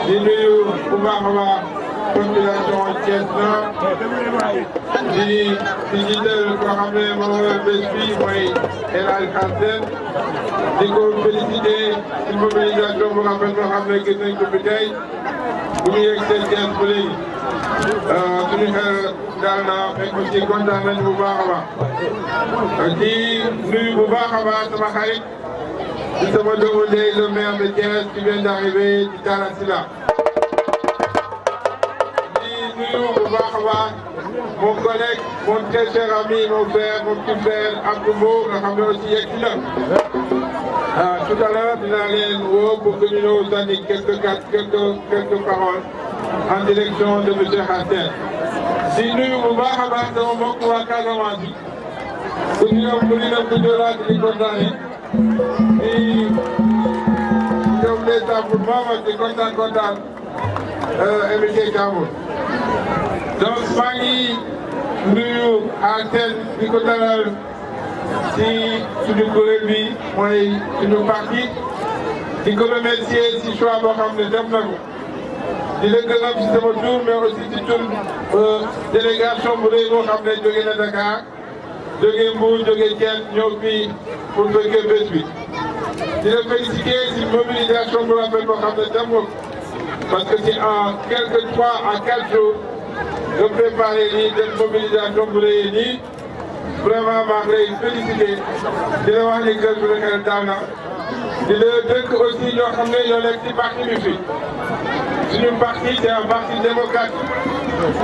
di nuyu bu baax a baax population Thiès Nord di jiital koo xam ne moom la bés bi mooy El Hadj Khassène di ko félicité ci mobilisation bu rafet boo xam ne gis nañ ko fi tey bu ñu yegg seen Thiès ba léegi suñu xel daal na fekk ci kontaan nañu bu baax a baax di nuyu bu baax a baax sama xarit di sama doomu ndey le maire de Thiès qui vient d'arriver ci Talla Sylla di nuyu bu baax a baax mon collègue mon très cher ami mon frère mon petit frère Abdou Mbow nga xam ne aussi yegg si na tout à l'heure dinaa leen woo pour que ñu ñëw sànni quelques paroles en direction de monsieur Khassène di nuyu bu baax a baax sama mbokk waa Casamance ku ñu ñëw ku ñu dem ku jëlaat di kontaane di ñoom les affrontements di kontaan émission Kamour donc maa ngi nuyu Khassène di ko dalal ci suñu kuréel bi mooy suñu parti di ko remercier ci choix boo xam ne def na ko di la gërëm ci sama tour mais aussi ci tur délégation bu rëy boo xam ne jóge na Dakar jóge Mbour jóge Thiès ñëw fii pour fekkee bés bi di la féliciter ci mobilisation bu rafet boo xam ne dem nga parce que c'est en quelques 3 à 4 jours de préparer nii def mobilisation bu rëy nii vraiment maa ngi lay féliciter di la wax ni gën bu xel daaw na di la dëkk aussi ñoo xam ne ñoo nekk ci parti bi fii suñu parti c'est un parti démocratique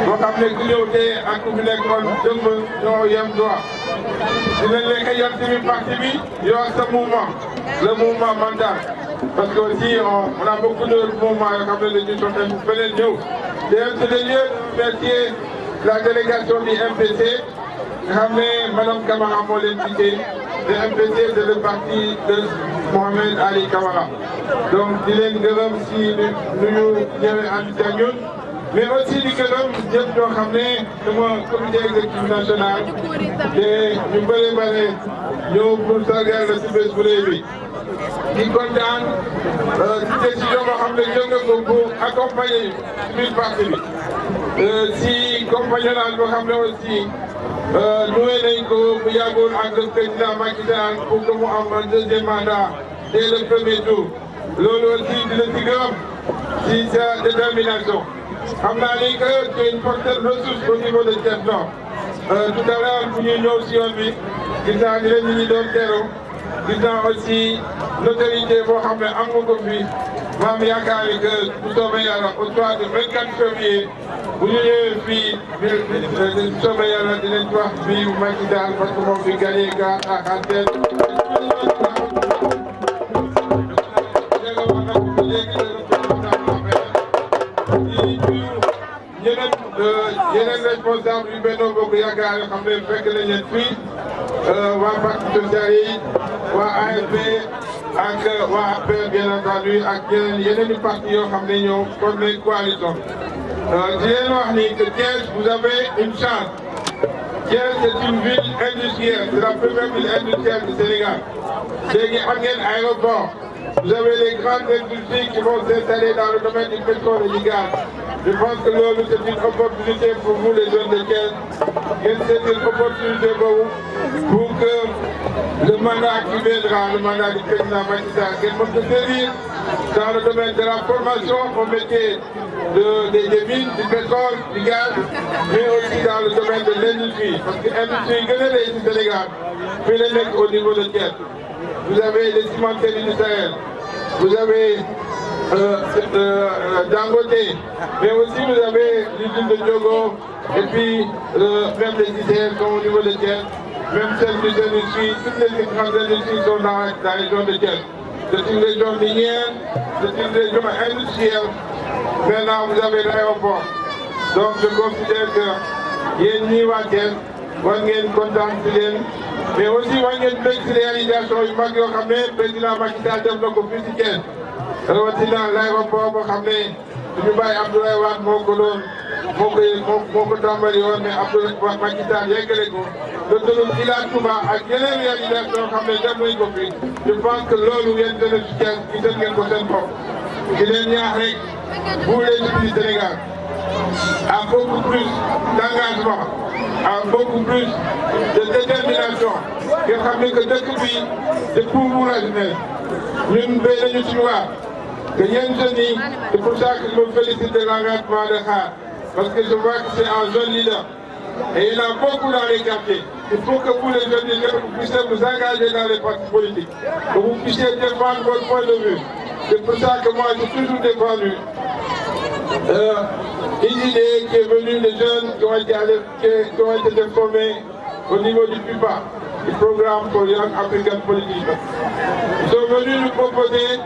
boo xam ne ku ñëw tey ak ku fi nekkoon dëmb ñoo yem droit dinañ leen ko yem ci parti bi yor sa mouvement le mouvement mental parce que aussi on a beaucoup de mouvements yoo xam ne dañuy soxla bu beneen ñëw te c'est le lieu de remercier la délégation du MPC nga xam ne madame Camara moo leen cité le MPC c'est le parti de Mohamed Ali Camara donc di leen gërëm si nu ñu ñëwee ànd ak ñun mais aussi di gërëm ñëpp ñoo xam ne sama comité exécutif national te ñu bëri ñëw pour sargal la si bés bu rëy bi di kontaan ci décision boo xam ne jël nga ko pour accompagner ci biir parti bi si compagnonnage boo xam ne aussi noué nañ ko bu yàggul ak le président Macky Sall pour que mu am un deuxième mandat dès le premier tour loolu aussi di la ci gërëm ci sa détermination xam naa ni que c'est une forte ressource au niveau de Thiès Nord tout à l'heure bu ñuy ñëw si yoon bi gis naa ni leen ñi doon teeru gis naa aussi l'autorité boo xam ne am nga ko fi ma am yaakaar ni que bu soobee yàlla au soir du 24 février bu ñu ñëwee fii bu soobee yàlla dinañ wax bii Macky Sall parce que moom fi gagné grâce à Khassène yeneen responsable yu Benno Bokk Yaakaar yoo xam ne fekk nañ leen fii waa parti socialiste waa AFP ak waa APR bien entendu ak yeneen i parti yoo xam ne ñoo formé coalition di leen wax ni que Thiès vous avez une chance Thiès c'est une ville industrielle c'est la première ville industrielle du Sénégal léegi am ngeen aéroport vous avez les grandes industries qui vont s'installer dans le domaine du pétrole et du gaz. Je pense que loolu c'est une opportunité pour vous les jeunes de Thiès. C'est une opportunité pour que le mandat qui viendra, le mandat du président Macky Sall, qu'il faut se servir dans le domaine de la formation au métier des mines, du pétrole, du gaz, mais aussi dans le domaine de l'industrie. Parce que l'industrie gën a rëy ci Sénégal fii la nekk au niveau de Thiès. Vous avez les cimenteries du Sahel, vous avez Dangote, mais aussi vous avez l'usine de Diogo, et puis même les ICS sont au niveau de Thiès, même celles des industries, toutes les grandes industries sont dans la région de Thiès. C'est une région minière, c'est une région industrielle. Maintenant vous avez l'aéroport. Donc je considère que yéen ñii waa Thiès war ngeen kontaan ci leen mais aussi war ngeen bëgg ci réalisation yu mag yoo xam ne président Macky Sall def na ko fii ci Thiès rawatina l'aéroport boo xam ne suñu bàyyi Abdoulaye Wade moo ko tàmbali woon mais Abdoulaye Macky Sall yeggale ko l'autoroute Ila Touba ak yeneen réalisation yoo xam ne def nañ ko fi je pense que loolu yéen dana ci Thiès gisal ngeen ko seen bopp di leen ñaax rek pour les jeunes du Sénégal, a beaucoup plus d'engagement, a beaucoup plus de détermination. Nga xam ne que dëkk bi c'est pour nous la jeunesse. Ñun béy nañu suñu waar que yéen jeunes yi c'est pour ça que je me félicite de l'engagement de Khar parce que je vois que c'est un jeune leader et il y en a beaucoup dans les quartiers. Il faut que vous les jeunes leaders vous puissiez vous engager dans les partis politiques, que vous puissiez défendre votre point de vue. C'est pour ça que moi j'ai toujours défendu une idée qui est venue des jeunes qui ont été formés au niveau du PUPA, du programme pour Young African Politicians. Ils sont venus nous proposer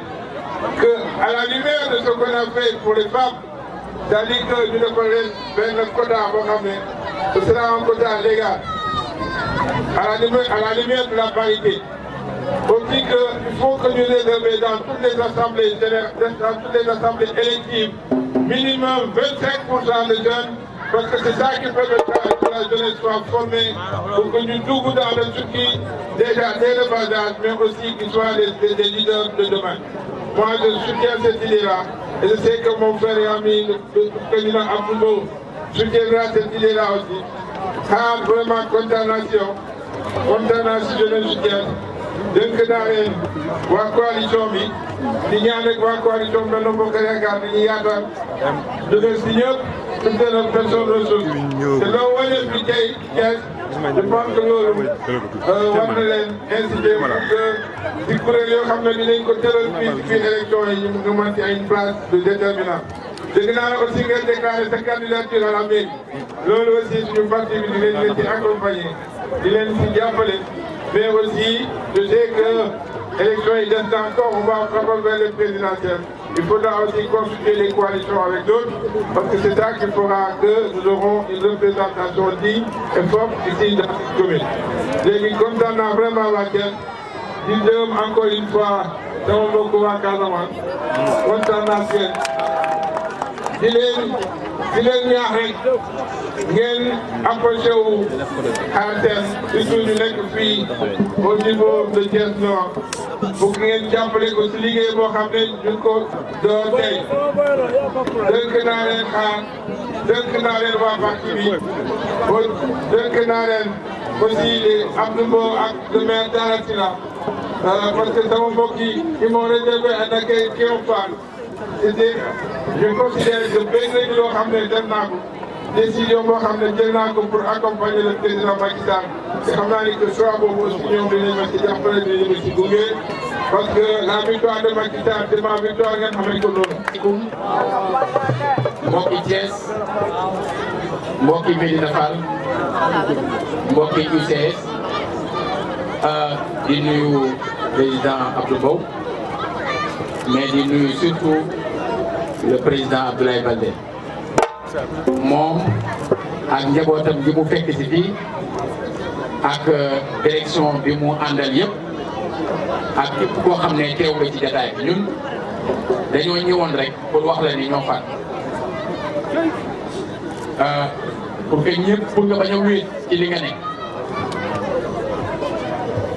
qu'à la lumière de ce qu'on a fait pour les femmes, c'est-à-dire que nous devons un quota, ce sera un quota légal, à la lumière de la parité. On dit qu'il faut que nous réservions dans toutes les assemblées électives minimum 25% de jeunes, parce que c'est ça qui permettra que la jeunesse soit formée pour que nous doublons dans le circuit déjà dès le bas âge, mais aussi qu'ils soient des leaders de demain. Moi, je soutiens cette idée-là, et je sais que mon frère et ami, le président Abdoubo, soutiendra cette idée-là aussi. Ah, vraiment, condamnation, je le soutiens. Donc, dans la coalition, di ñaan rek waa coalition Benno Bokk Yaakaar dañuy yaatal dugal si ñëpp toutes les personnes ressources te loo wane fi tey Thiès je pense que loolu war na leen inciter pour que di kuréel yoo xam ne dinañ ko tëral fii élection yi ñu mën ci ay place de déterminant. dégg naa la aussi nga déclaré sa candidature à la mairie loolu aussi suñu parti bi di leen ci accompagner di leen ci jàppale mais aussi je sais que l'élection est encore, on va encore vers les présidentielles. Il faudra aussi consulter les coalitions avec d'autres, parce que c'est ça qui fera que nous aurons une représentation digne et forte ici dans cette commune. Les content vraiment la tête, disons encore une fois, dans mon beaucoup à Casamance, content di leen ñaax rek ngeen approché wu ARTEL surtout ñu nekk fii au niveau de Thiès Nord pour que ngeen jàppale ko si liggéey boo xam ne ñu ko door tey dënk naa leen Khar dënk naa leen waa parti bi dënk naa leen aussi Abdou Mbow ak le maire Talla Sylla parce que sama mbokk yi ils m'ont réservé un accueil triomphal. Je considère que béykat yi loo xam ne def naa ko décision boo xam ne jël naa ko pour accompagner le président Macky Sall te xam naa ni que choix boobu aussi ñoom dinañ ma ci jàppale dinañ ma ci gunge parce que la victoire de Macky Sall c'est ma victoire ngeen xamee ko noonu. mbokki Thiès mbokki Médina Fall mbokki UCS di nuyu président Abdou Mbow mais di nuyu surtout le président Abdoulaye Baldé moom ak njabootam bi mu fekk ci fii ak direction bi mu àndal yëpp ak képp koo xam ne teew nga ci jataay bi ñun dañoo ñëwoon rek pour wax la ni ñoo fat pour que ñëpp pour nga bañ a wéet ci li nga nekk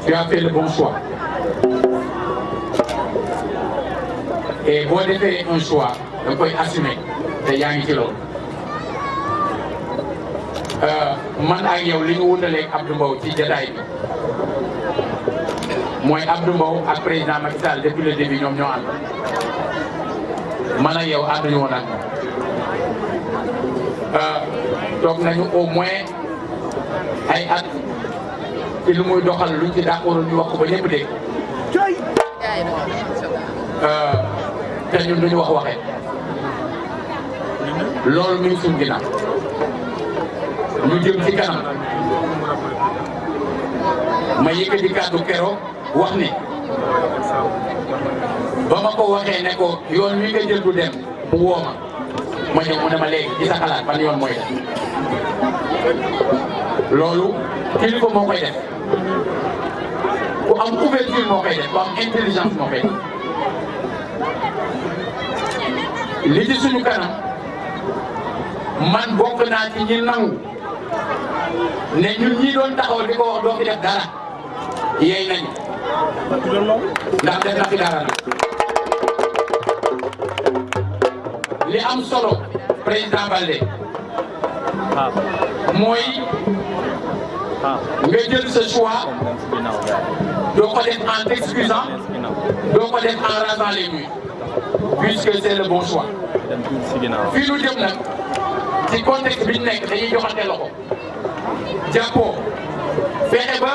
tu as fait le bon choix et boo defee un choix da koy assumer te yaa ngi ci loolu man ak yow li ñu wutaleeg Abdou Mbow ci jataay bi mooy Abdou Mbow ak président Macky Sall depuis le début ñoom ñoo ànd man ak yow ànduñu woon ak toog nañu au moins ay at ci lu muy doxal luñ ci d'accord ñu wax ko ba ñëpp dégg te ñun duñu wax waxee loolu mi ngi suñu ginnaaw ñu jëm ci kanam ma yëkkati kàddu keroog wax ni ba ma ko waxee ne ko yoon wi nga jël du dem mu woo ma ñëw mu ne ma léegi ci sa xalaat ban yoon mooy def loolu kilifa moo koy def ku am ouverture moo koy def ku am intelligence moo koy def li ci suñu kanam man bokk naa ci ñi nangu ne ñun ñii doon taxaw di ko wax doo fi def dara yeey nañu ndax def na fi dara li am solo président Baldé mooy nga jël ce choix doo ko def en t'excusant doo ko def en rasant les murs puisque c'est le bon choix fii nu jëm nag ci contexte bi ñu nekk dañuy joxante loxo jàppoo fexe ba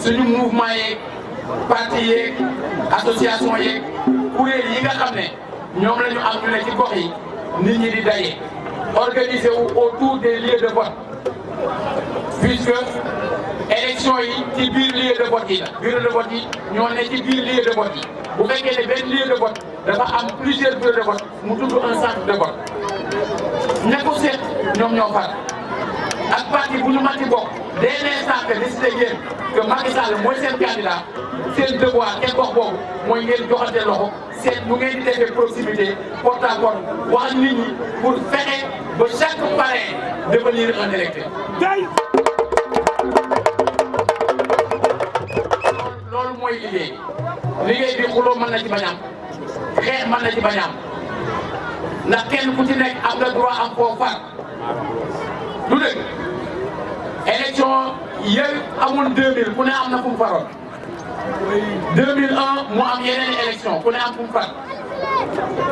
suñu mouvement yeeg parti yeeg association yeeg kuréel yi nga xam ne ñoom la ñu am ñu ne ci gox yi nit ñi di daje organiser wu autour des lieux de vote puisque élection yi ci biir lieu de vote yi la bureau de vote yi ñoo ne ci biir lieu de vote yi bu fekkee ne benn lieu de vote dafa am plusieurs bureaux de vote mu tudd un centre de vote ña ko seet ñoom ñoo far ak parti bu ñu mën ci bokk dès l'instant que décidé ngeen que Macky Sall mooy seen candidat seen devoir kenn gox boobu mooy ngeen joxante loxo seet bu ngeen di defee proximité porte à porte wax nit ñi pour fexe ba chaque parrain devenir un électeur. loolu mooy liggéey bi xuloo mën na ci bañ am xeex mën na ci bañ am ndax kenn ku ci nekk am nga droit am foo far du dëgg élection yooyu amul 2000 ku ne am na fu mu faroon 2001 mu am yeneen élection ku ne am fu mu far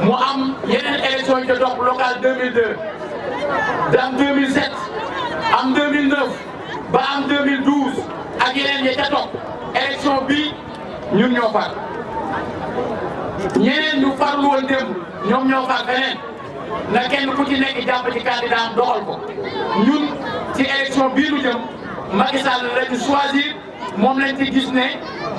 mu am yeneen élection yi ca topp local 2002 da am 2007 am 2009 ba am 2012 ak yeneen ya ca topp élection bi ñun ñoo far ñeneen ñu farlu woon démb ñoom ñoo far feneen na kenn ku ci nekk jàpp ci candidat am doxal ko ñun ci élection bii nu jëm Macky Sall lañu choisir moom lañ ci gis ne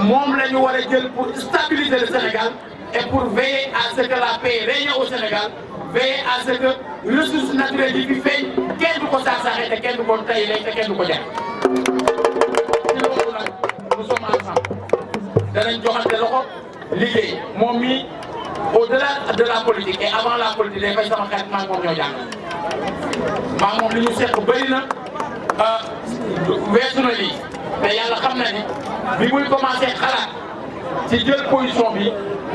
moom la ñu war a jël pour stabiliser le Sénégal et pour veiller à ce que la paix règne au Sénégal veiller à ce que ressources naturelles yi fi feeñ kenn du ko saax-saaxee te kenn du ko tayle te kenn du ko jaay ci loolu nag nous sommes ensemble danañ joxante loxo liggéey moom mi au-delà de la politique et avant la politique day fay sama xarit maa ngi moom ñoo jàng maa moom li ñu seq bëri na weesu na lii te yàlla xam na ni bi muy commencé xalaat ci jël position bi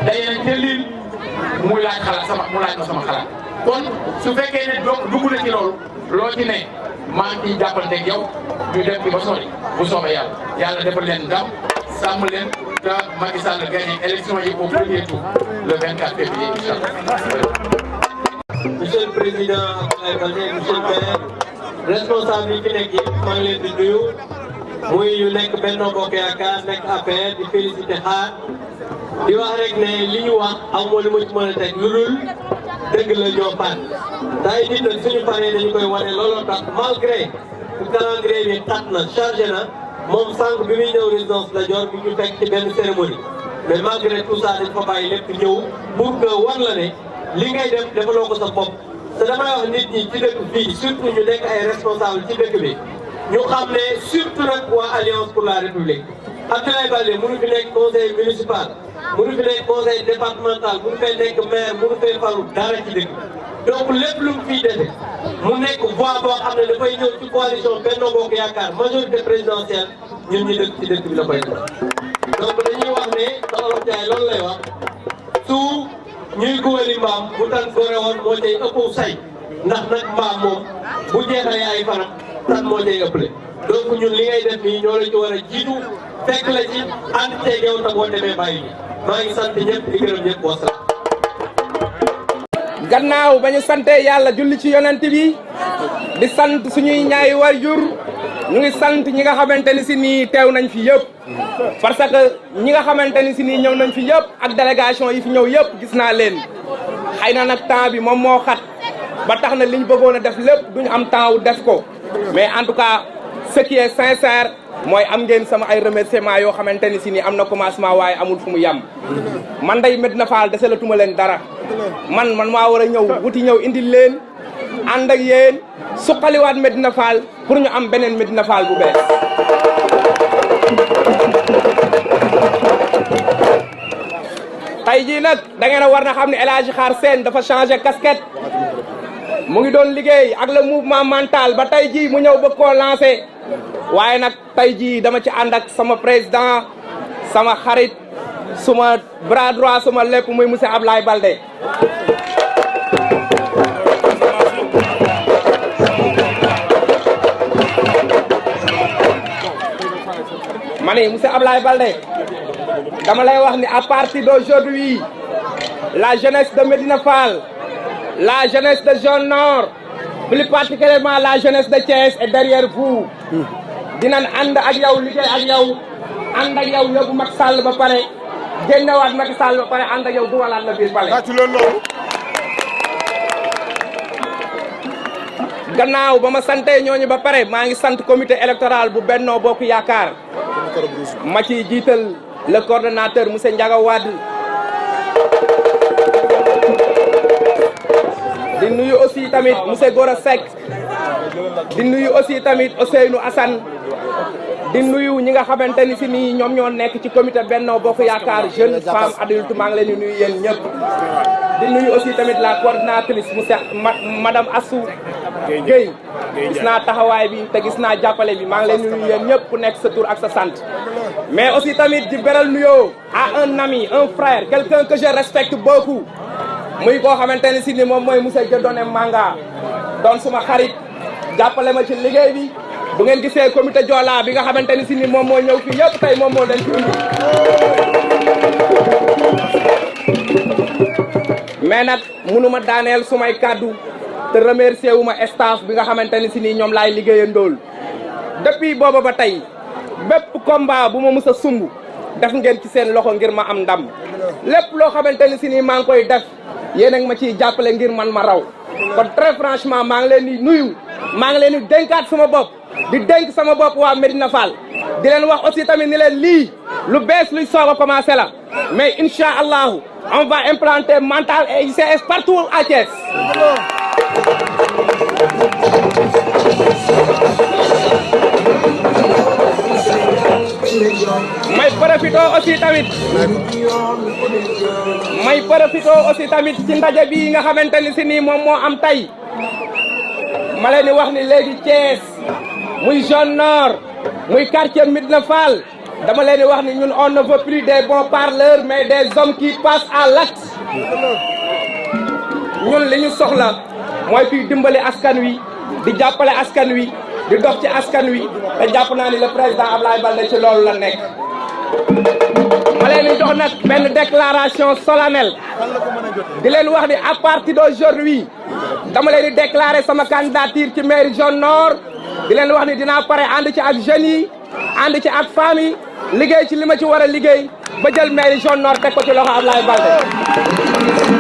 day nañ te lii muy laaj xalaat mu laaj ma sama xalaat kon su fekkee ne dugg na ci loolu loo ci ne maa ngi ciy jàppanteeg yow ñu dem ci ba sori bu soobee yàlla defal leen ndam sàmm leen te Macky Sall gagné élection yi au premier tour le 24 février inchallah. Monsieur le Président Abdoulaye Baldé, monsieur le maire, responsable yi fi nekk yëpp maa ngi leen di nuyu muy yu nekk Benno Bokk Yaakaar nekk APR di félicité xaar di wax rek ne li ñu wax amoo li ma ci mën a teg lu dul dëgg la ñoo fan tay nit nag suñu paree dañu koy wane looloo tax malgré que calendrier bi xat na chargé na moom sànq bi muy ñëw résidence la Dior bi ñu fekk ci benn cérémonie mais malgré tout ça dañ fa bàyyi lépp ñëw pour que war la ne li ngay def defaloo ko sa bopp te damay wax nit ñi ci dëkk fii surtout ñu nekk ay responsable ci dëkk bi ñu xam ne surtout nag waa Alliance pour la République Abdoulaye Baldé mënu fi nekk conseil municipal mënu fi nekk conseil départemental mënu fay nekk maire mënu fay falu dara ci dëkk donc lépp lu mu fiy defe mu nekk voix boo xam ne dafay ñëw ci coalition Benno Bokk Yaakaar majorité présidentielle ñun ñi dëkk ci dëkk bi la koy def donc dañuy wax ne Olof Njaay loolu lay wax su ñuy góori mbaam bu tan góore woon moo cay ëpp say ndax nag mbaam moom bu jeexalee ay fanam tan moo cay ëpple donc ñun li ngay def nii ñoo la ci war a jiitu fekk la ci ànd ceeg yow te boo demee bàyyi bi maa ngi sant ñëpp di gërëm ñëpp wasalaam. gannaaw ba ñu sante yàlla julli ci yonent bi di sant suñuy ñaari waajur ñu ngi sant ñi nga xamante ni si nii teew nañ fi yëpp parce que ñi nga xamante ni si nii ñëw nañ fi yëpp ak délégation yi fi ñëw yëpp gis naa leen xëy na nag temps bi moom moo xat ba tax na li ñu bëggoon a def lépp duñu am temps wu def ko mais en tout cas ce qui est sincère mooy am ngeen sama ay remerciements yoo xamante ni si nii am na commencement waaye amul fu mu yem man day Médina Fall dese la tuma leen dara man maa war a ñëw wuti ñëw indil leen ànd ak yéen suqaliwaat Médina Fall pour ñu am beneen Médina Fall bu bees. tey jii nag da ngeen a war na xam ne El Hadji Khar Sène dafa changé casquette mu ngi doon liggéey ak le mouvement mental ba tey jii mu ñëw bëgg koo lancé waaye nag tey jii dama ci ànd ak sama président sama xarit suma bras droit suma lépp muy monsieur Abdoulaye Baldé mani monsieur Ablaye Baldé dama lay wax ni à partir d'aujourd'hui la jeunesse de Médina Fall, la jeunesse de Zone Nord, plus particulièrement la jeunesse de Thiès est derrière vous. dinañ ànd ak yow liggéey ak yow ànd ak yow yóbbu Macky Sall ba pare génnewaat Macky Sall ba pare ànd ak yow dugalaat la biir palais. gannaaw ba ma sante ñooñu ba pare maa ngi sant comité électoral bu Benno Bokk Yaakaar ma ciy jiital le coordonnateur monsieur Ndiaga Wade di nuyu aussi tamit monsieur Gora Seck di nuyu aussi tamit Ousseynou Assane di nuyu ñi nga xamante ni si nii ñoom ñoo nekk ci comité Benno Bokk Yaakaar jeune femme adulte maa ngi leen di nuyu yéen ñëpp di nuyu aussi tamit la coordinatrice monsieur madame Assou Gueye gis naa taxawaay bi te gis naa jàppale bi maa ngi leen di nuyu yéen ñëpp ku nekk sa tur ak sa sant mais aussi tamit di beral nuyoo à un ami un frère quelqu'un que je respecte beaucoup muy koo xamante ni si ni moom mooy monsieur Dieudonné Manga doon suma xarit jàppale ma ci liggéey bi bu ngeen gisee comité Joola bi nga xamante ni si ni moom moo ñëw fii yëpp tey moom moo leen fi indi mais nag mënuma daaneel sumay kàddu te remercier wu ma staff bi nga xamante ni si nii ñoom laay liggéeyandool depuis booba ba tey bépp combat bu ma mës a sumb def ngeen ci seen loxo ngir ma am ndam lépp loo xamante ni si nii maa ngi koy def yéen a ngi ma ciy jàppale ngir man ma raw kon très franchement maa ngi leen di nuyu maa ngi leen di dénkaat sama bopp di dénk sama bopp waa Médina Fall di leen wax aussi tamit ni leen lii lu bees luy soog a commencé la mais incha allahu on va implanter Mental et ICS partout à Thiès. may profito aussi tamit ci ndaje bi nga xamante ni si nii moom moo am tey ma leen di wax ni léegi Thiès muy Zone Nord muy quartier Médina Fall dama leen di wax ni ñun on ne veut plus des bons parleurs mais des hommes qui passent à l'acte ñun li ñu soxla mooy kuy dimbali askan wi di jàppale askan wi di dox ci askan wi te jàpp naa ni le président Ablaye Baldé ci loolu la nekk. ma leen di jox nag benn déclaration solennelle di leen wax ni à partir d'aujourd'hui dama leen di déclarer sama candidature ci mairie Zone Nord di leen wax ni dinaa pare ànd ci ak jeunes yi ànd ci ak femmes yi liggéey ci li ma ci war a liggéey ba jël mairie Zone Nord teg ko ci loxo Ablaye Baldé.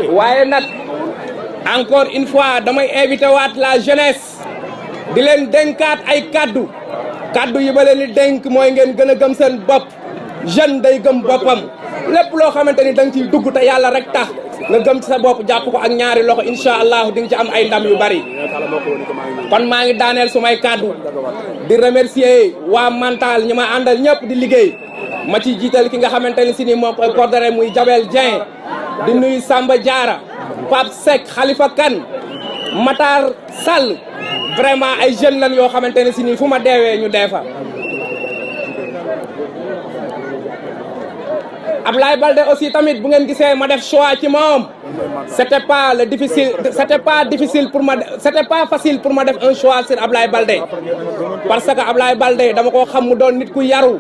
waaye nag encore une fois damay invité waat la jeunesse di leen dénkaat ay kaddu yi ba leen di dénk mooy ngeen gën a gëm seen bopp jeune day gëm boppam lépp loo xamante ni da nga ciy dugg te yàlla rek tax nga gëm ci sa bopp jàpp ko ak ñaari loxo incha allah di nga ci am ay ndam yu bari kon maa ngi daaneel sumay kaddu di remercier waa Mental ñi ma àndal ñëpp di liggéey ma ci jiital ki nga xamante ni si ni moo koy coordonné muy Jabel Dieng di nuyu Samba Diarra Pape Seck Khalifa Kane Matar Sall vraiment ay jeunes lan yoo xamante ne si nii fu ma deewee ñu dee fa. Ablaye Baldé aussi tamit bu ngeen gisee ma def choix ci moom c'était pas facile pour ma def un choix sur Ablaye Baldé parce que Ablaye Baldé dama ko xam mu doon nit ku yaru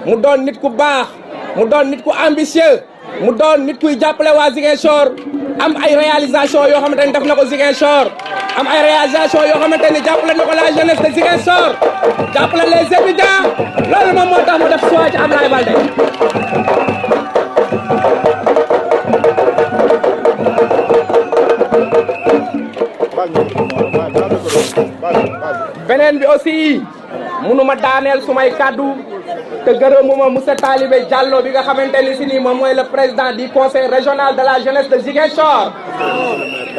mu doon nit ku baax mu doon nit ku ambitieux mu doon nit kuy jàppale waa Ziguinchor am ay réalisation yoo xamante ni def na ko Ziguinchor am ay réalisation yoo xamante ni jàppale na ko la jeunesse de Ziguinchor jàppale les étudiants loolu moom moo tax mu def choix ci Ablaye Baldé. beneen bi aussi mënuma daaneel sumay kaddu te gërëmuma monsieur Talibé Diallo bi nga xamante ni si nii moom mooy le président du conseil régional de la jeunesse de Ziguinchor.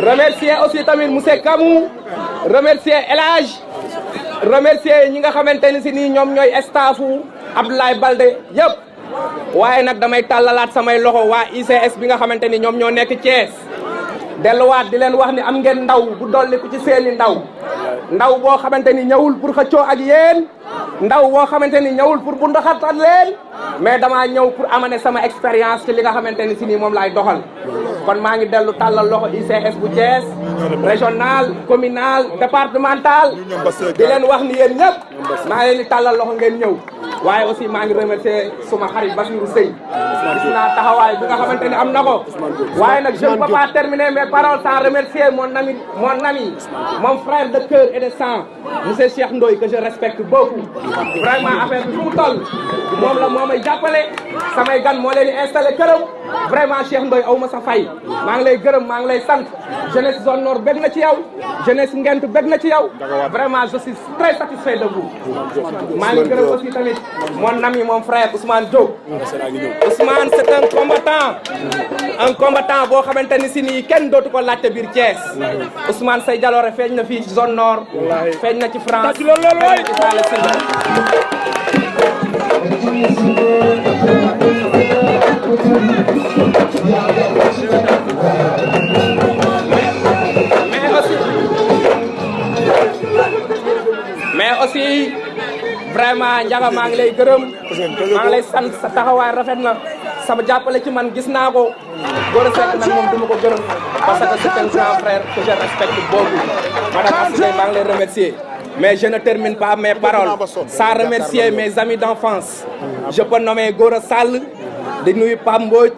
remercier aussi tamit monsieur Kamou remercier El Hadj remercier ñi nga xamante ni si nii ñoom ñooy staffu Abdoulaye Baldé yëpp waaye nag damay tàllalaat samay loxo waa ICS bi nga xamante ni ñoom ñoo nekk Thiès delluwaat di leen wax ni am ngeen ndaw bu dolli ku ci seeni ndaw ndaw boo xamante ni ñëwul pour xëccoo ak yéen ndaw boo xamante ni ñëwul pour bundaxatal leen mais damaa ñëw pour amener sama expérience ci li nga xamante ni si nii moom laay doxal kon maa ngi dellu tàllal loxo ICS bu Thiès régional communal départemental di leen wax ni yéen ñëpp maa ngi leen di tàllal loxo ngeen ñëw waaye aussi maa ngi remercier suma xarit Bassirou Seye gis naa taxawaay bi nga xamante ni am na ko waaye nag je ne peux pas terminer mes paroles sans remercier mon ami mon frère de cœur et de sang monsieur Cheikh Ndoye que je respecte beaucoup vraiment affaire bi fu mu toll moom la moo may jàppale samay gan moo leen di installé këram vraiment Cheikh Ndoye aw ma sa fay maa ngi lay gërëm maa ngi lay sant jeunesse zone nord bég na ci yow jeunesse Ngent bég na ci yow vraiment je suis très satisfait de vous maa ngi gërëm aussi tamit mon ami mon frère Ousmane Diop Ousmane c'est un combattant boo xamante ni si nii kenn dootu ko laajte biir Thiès Ousmane say jaloore feeñ na fii zone nord feeñ na ci France feeñ na ci Palestine mais aussi vraiment Ndiaga maa ngi lay gërëm maa ngi lay sant sa taxawaay rafet na sama jàppale ci man gis naa ko Gora Seck nag moom duma ko gërëm parce que c'est un grand frère que je respecte beaucoup madame Assoulay maa ngi lay remercier mais je ne termine pas mes paroles sans remercier mes amis d'enfance je peux nommer Gora Sall di nuyu Pape Mbodj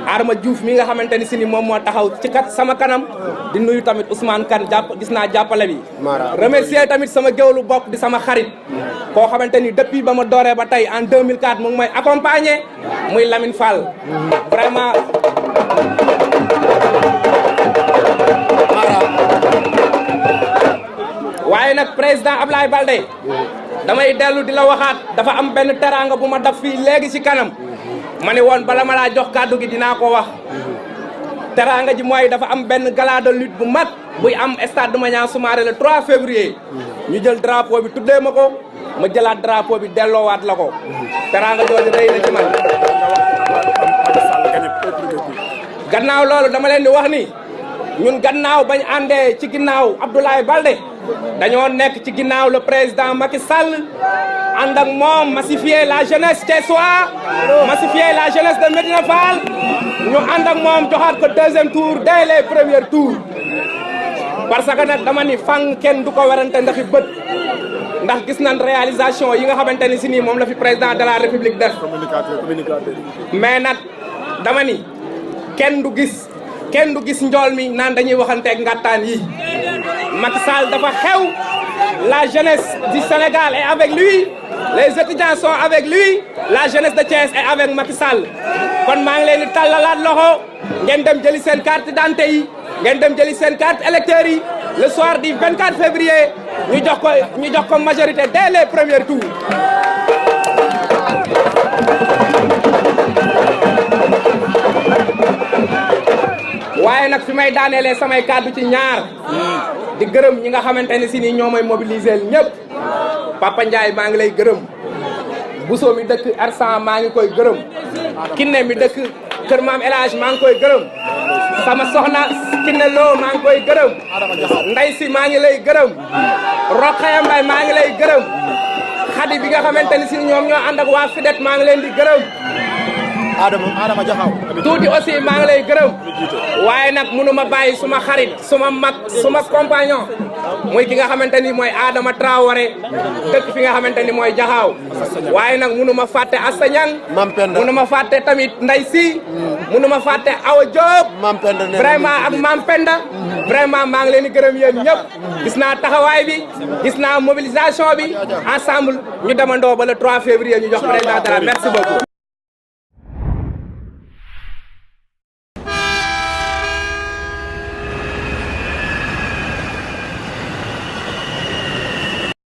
Arma Diouf mi nga xamante ni si ni moom moo taxaw ci sama kanam di nuyu tamit Ousmane Kane gis naa jàppale bi remercier tamit sama géwlu bopp di sama xarit koo xamante ni depuis ba ma dooree ba tey en 2004 mu ngi may accompagner muy Lamine Fall vraiment waaye nag président Ablaye Baldé damay dellu di la waxaat dafa am benn teraanga bu ma daf fii léegi ci kanam ma ne woon bala ma laa jox kàddu gi dinaa ko wax teraanga ji mooy dafa am benn gala de lutte bu mag buy am stade Maniang Soumaré le 3 février ñu jël drapeau bi tuddee ma ko ma jëlaat drapeau bi delloowaat la ko teraanga jooju rëy na ci man gannaaw loolu dama leen di wax ni ñun gannaaw bañ àndee ci ginnaaw Abdoulaye Baldé dañoo nekk ci ginnaaw le président Macky Sall ànd ak moom massifier la jeunesse thiessoise massifier la jeunesse de Médina Fall ñu ànd ak moom joxaat ko deuxième tour dès les premiers tours parce que nag dama ni fang kenn du ko werante ndaxi bët ndax gis nañ réalisation yi nga xamante ni si nii moom la fi président de la république def mais nag dama ni kenn du gis njool mi naan dañuy waxanteeg ngattaan yi Macky Sall dafa xew la jeunesse du Sénégal est avec lui les étudiants sont avec lui la jeunesse de Thiès est avec Macky Sall kon maa ngi leen di tàllalaat loxo ngeen dem jëli seen carte d'identité yi ngeen dem jëli seen carte électeur yi le soir du 24 février ñu jox ko majorité dès les premiers tours waaye nag fi may daaneelee samay kàddu ci ñaar di gërëm ñi nga xamante ne si nii ñoo may mobiliser ñëpp Papa Ndiaye maa ngi lay gërëm Bousso mi dëkk Arsan maa ngi koy gërëm Kiné mi dëkk Kër Maam El Hadj maa ngi koy gërëm sama soxna Kiné Lo maa ngi koy gërëm Ndey si maa ngi lay gërëm Rokhaya Mbaye maa ngi lay gërëm Khady bi nga xamante ne si ñoom ñoo ànd ak waa Fidet maa ngi leen di gërëm Adama Jaxaw tuuti aussi maa ngi lay gërëm waaye nag mënu ma bàyyi suma xarit suma mag suma compagnon muy ki nga xamante ni mooy Adama Traoré dëkk fi nga xamante ni mooy Jaxaw waaye nag mënu ma fàtte Assa Niang mënu ma fàtte tamit Ndey Si mënu ma fàtte Awa Diop vraiment ak Mam Penda vraiment maa ngi leen di gërëm yéen ñëpp gis naa taxawaay bi gis naa mobilisation bi ensemble ñu demandoo ba le 3 février ñu jox président de la merci beaucoup